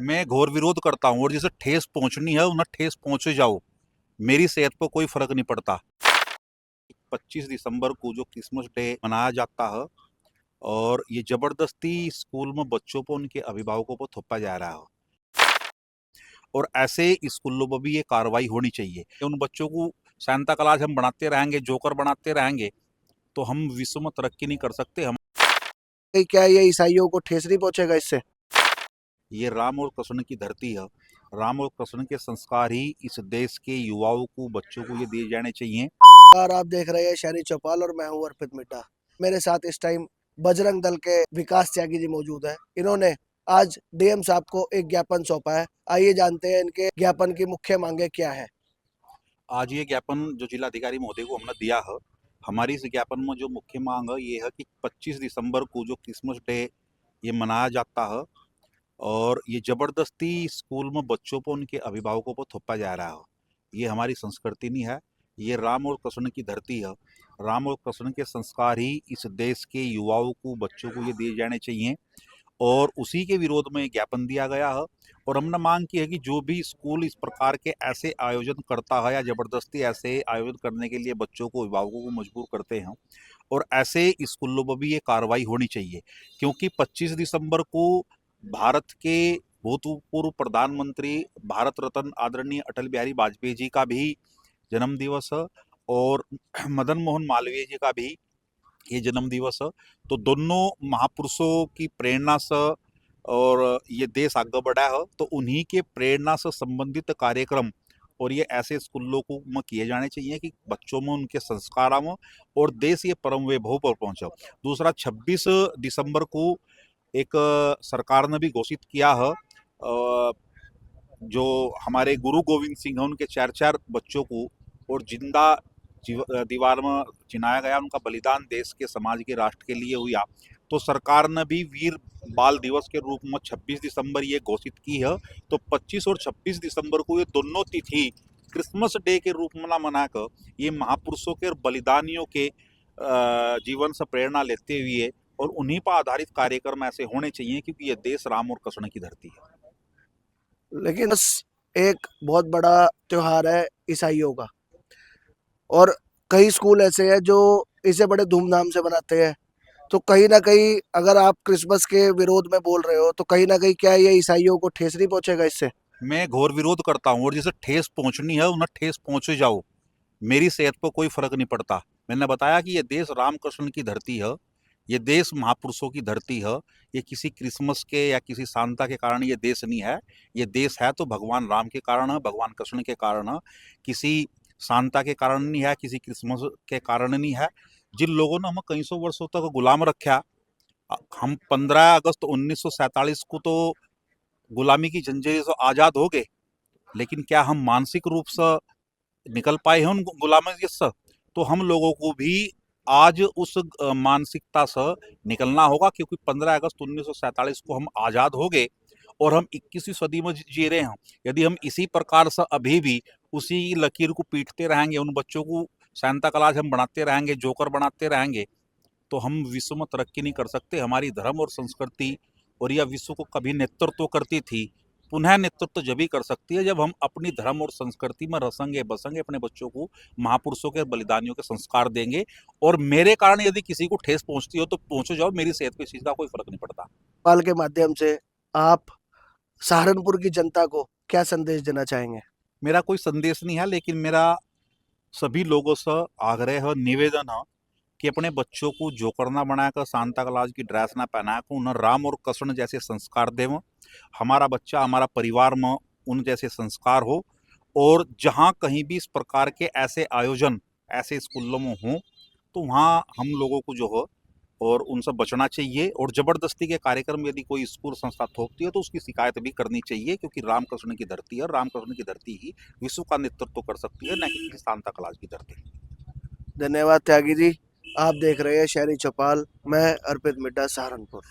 मैं घोर विरोध करता हूँ और जिसे ठेस पहुंचनी है उन्हें ठेस पहुंचे जाओ। मेरी सेहत पर कोई फर्क नहीं पड़ता। 25 दिसंबर को जो क्रिसमस डे मनाया जाता है और ये जबरदस्ती स्कूल में बच्चों को उनके अभिभावकों को थोपा जा रहा है और ऐसे स्कूलों में भी ये कार्रवाई होनी चाहिए। उन बच्चों को सांता क्लॉज हम बनाते रहेंगे, जोकर बनाते रहेंगे तो हम विश्व में तरक्की नहीं कर सकते। हम क्या ये ईसाइयों को ठेस नहीं पहुंचेगा इससे? ये राम और कृष्ण की धरती है। राम और कृष्ण के संस्कार ही इस देश के युवाओं को, बच्चों को ये दिए जाने चाहिए। और आप देख रहे हैं शहरी चौपाल और मैं हूं अर्पित मिड्डा। मेरे साथ इस टाइम बजरंग दल के विकास त्यागी जी मौजूद है। इन्होंने आज डीएम साहब को एक ज्ञापन सौंपा है। आइए जानते हैं इनके ज्ञापन की मुख्य मांगे क्या है। आज ये ज्ञापन जो जिलाधिकारी महोदय को हमने दिया है, हमारी इस ज्ञापन में जो मुख्य मांग है ये है कि 25 दिसंबर को जो क्रिसमस डे ये मनाया जाता है और ये जबरदस्ती स्कूल में बच्चों को, उनके अभिभावकों को थोपा जा रहा है, ये हमारी संस्कृति नहीं है। ये राम और कृष्ण की धरती है। राम और कृष्ण के संस्कार ही इस देश के युवाओं को, बच्चों को ये दिए जाने चाहिए और उसी के विरोध में ज्ञापन दिया गया है। और हमने मांग की है कि जो भी स्कूल इस प्रकार के ऐसे आयोजन करता है या जबरदस्ती ऐसे आयोजन करने के लिए बच्चों को, अभिभावकों को मजबूर करते हैं, और ऐसे स्कूलों में भी ये कार्रवाई होनी चाहिए। क्योंकि 25 दिसंबर को भारत के भूतपूर्व प्रधानमंत्री, भारत रत्न आदरणीय अटल बिहारी वाजपेयी जी का भी जन्म दिवस है और मदन मोहन मालवीय जी का भी ये जन्म दिवस है। तो दोनों महापुरुषों की प्रेरणा से और ये देश आगे बढ़ा है, तो उन्हीं के प्रेरणा से संबंधित कार्यक्रम और ये ऐसे स्कूलों को में किए जाने चाहिए कि बच्चों में उनके संस्कार आव और देश ये परम वैभव पर पहुंचे। दूसरा, 26 दिसंबर को एक सरकार ने भी घोषित किया है, जो हमारे गुरु गोविंद सिंह हैं उनके चार चार बच्चों को और जिंदा दीवार में चिनाया गया। उनका बलिदान देश के, समाज के, राष्ट्र के लिए हुआ। तो सरकार ने भी वीर बाल दिवस के रूप में 26 दिसंबर ये घोषित की है। तो 25 और 26 दिसंबर को ये दोनों तिथि क्रिसमस डे के रूप में ना मनाकर ये महापुरुषों के और बलिदानियों के जीवन से प्रेरणा लेते हुए और उन्हीं पर आधारित कार्यक्रम ऐसे होने चाहिए, क्योंकि ये देश राम और कृष्ण की धरती है। लेकिन बस एक बहुत बड़ा त्योहार है ईसाइयों का, और कई स्कूल ऐसे हैं जो इसे बड़े धूमधाम से मनाते हैं। तो कहीं ना कहीं अगर आप क्रिसमस के विरोध में बोल रहे हो तो कहीं ना कहीं क्या ये ईसाइयों को ठेस नहीं पहुंचेगा इससे? मैं घोर विरोध करता हूँ और जिसे ठेस पहुंचनी है उन्हें ठेस पहुंचे जाओ। मेरी सेहत पर कोई फर्क नहीं पड़ता। मैंने बताया कि ये देश रामकृष्ण की धरती है, ये देश महापुरुषों की धरती है। ये किसी क्रिसमस के या किसी सांता के कारण ये देश नहीं है। ये देश है तो भगवान राम के कारण है, भगवान कृष्ण के कारण है। किसी सांता के कारण नहीं है, किसी क्रिसमस के कारण नहीं है। जिन लोगों ने हमें कई सौ वर्षों तक गुलाम रखा, हम 15 अगस्त 1947 को तो गुलामी की जंजीर से आज़ाद हो गए, लेकिन क्या हम मानसिक रूप से निकल पाए हैं उन गुलामी से? तो हम लोगों को भी आज उस मानसिकता से निकलना होगा, क्योंकि 15 अगस्त 1947 को हम आज़ाद हो गए और हम 21वीं सदी में जी रहे हैं। यदि हम इसी प्रकार से अभी भी उसी लकीर को पीटते रहेंगे, उन बच्चों को सांता क्लॉज हम बनाते रहेंगे, जोकर बनाते रहेंगे, तो हम विश्व में तरक्की नहीं कर सकते। हमारी धर्म और संस्कृति और यह विश्व को कभी नेतृत्व करती थी, पुनः नेतृत्व जब ही कर सकती है जब हम अपनी धर्म और संस्कृति में रसेंगे बसेंगे, अपने बच्चों को महापुरुषों के, बलिदानियों के संस्कार देंगे। और मेरे कारण यदि किसी को ठेस पहुंचती हो तो पहुंचो जाओ, मेरी सेहत पे इस चीज का कोई फर्क नहीं पड़ता। पाल के माध्यम से आप सहारनपुर की जनता को क्या संदेश देना चाहेंगे? मेरा कोई संदेश नहीं है, लेकिन मेरा सभी लोगों से आग्रह है, निवेदन है कि अपने बच्चों को जोकर ना बनाकर, सांता क्लॉज की ड्रेस ना पहनाकर उन्हें राम और कृष्ण जैसे संस्कार दें। हमारा बच्चा, हमारा परिवार में उन जैसे संस्कार हो। और जहाँ कहीं भी इस प्रकार के ऐसे आयोजन ऐसे स्कूलों में हों तो वहाँ हम लोगों को जो हो और उनसे बचना चाहिए। और जबरदस्ती के कार्यक्रम यदि कोई स्कूल संस्था थोपती है तो उसकी शिकायत भी करनी चाहिए, क्योंकि रामकृष्ण की धरती है, रामकृष्ण की धरती ही विश्व का नेतृत्व कर सकती है, न कि किसी सांता क्लॉज की धरती। धन्यवाद त्यागी जी। आप देख रहे हैं शहरी चौपाल। मैं अर्पित मिड्डा, सहारनपुर।